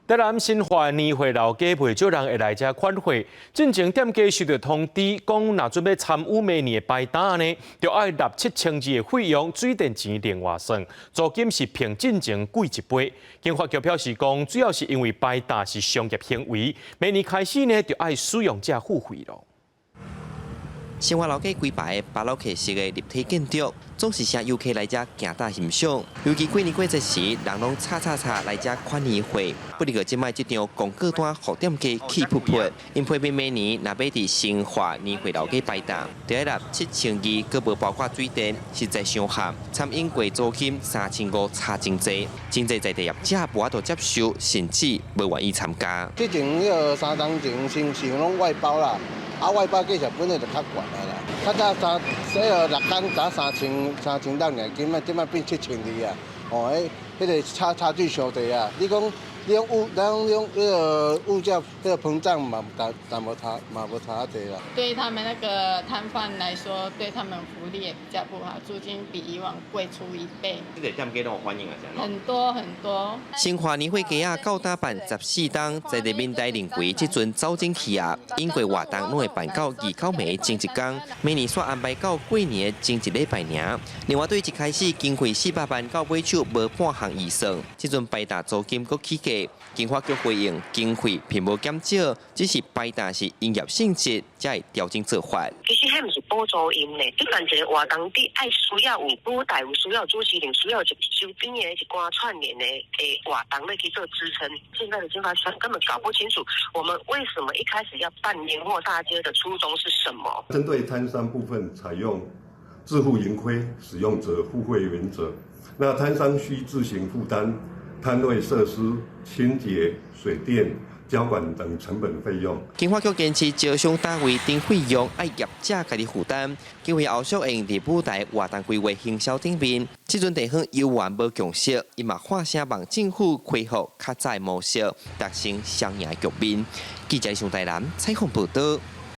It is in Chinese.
台南新华年会老家袂少人会来遮款会，进前店家收到通知，讲若准备参与明年的摆摊呢，就要纳7000字的费用，水电钱另外算，租金是平进前贵1倍。警察局表示讲，主要是因为摆摊是商业行为，明年开始呢，就要使用者付费咯。 新华老街规排巴洛克式的立体建筑，总是让游客来遮行大欣赏。尤其过年过节时，人拢叉来遮看年会。不过即摆这场广告单互店家气噗噗，因批评明年若要伫新华年会老街摆档，就要纳7000字，佫无包括水电，实在伤合。参应过租金3500，差真济，真济在地业者无法度接受，甚至无愿意参加。之前迄个3档前先想拢外包啦。 外包价钱本来就较悬的啦，较早6工才3000档尔，即摆变7000字啊！哦，迄个差距伤大啊！你讲物价膨胀嘛，但无差啊侪啦。对他们那个摊贩来说，对他们福利也比较不好，租金比以往贵出1倍。这个店家都有欢迎啊，很多。新华年会街啊，到搭办14档，在地面带认为这阵走进去啊，因为活动拢会办到29暝前1天，每年煞安排到过年前1礼拜尔。另外对一开始经费400万到尾手无半项以上，这阵摆档租金佫起价。 警察局回应，经费并无减少，只是摆档是营业性质，才会调整做法。其实迄毋是补助因呢，你办一个活动，你爱需要有舞台，有需要主持人，需要一周边的一寡串联的活动来去做支撑。现在的经发局根本搞不清楚，我们为什么一开始要办年货大街的初衷是什么？针对摊商部分，采用自负盈亏、使用者付费原则，那摊商需自行负担。 摊位设施、清洁、水电、交管等成本费用。警察局坚持招商单位定费用爱业者家己负担，因为后续会用伫舞台活动规划行销顶面。这阵地方犹原无共识，伊嘛发声望政府恢复较早模式，达成双赢局面。记者上台南采访报道。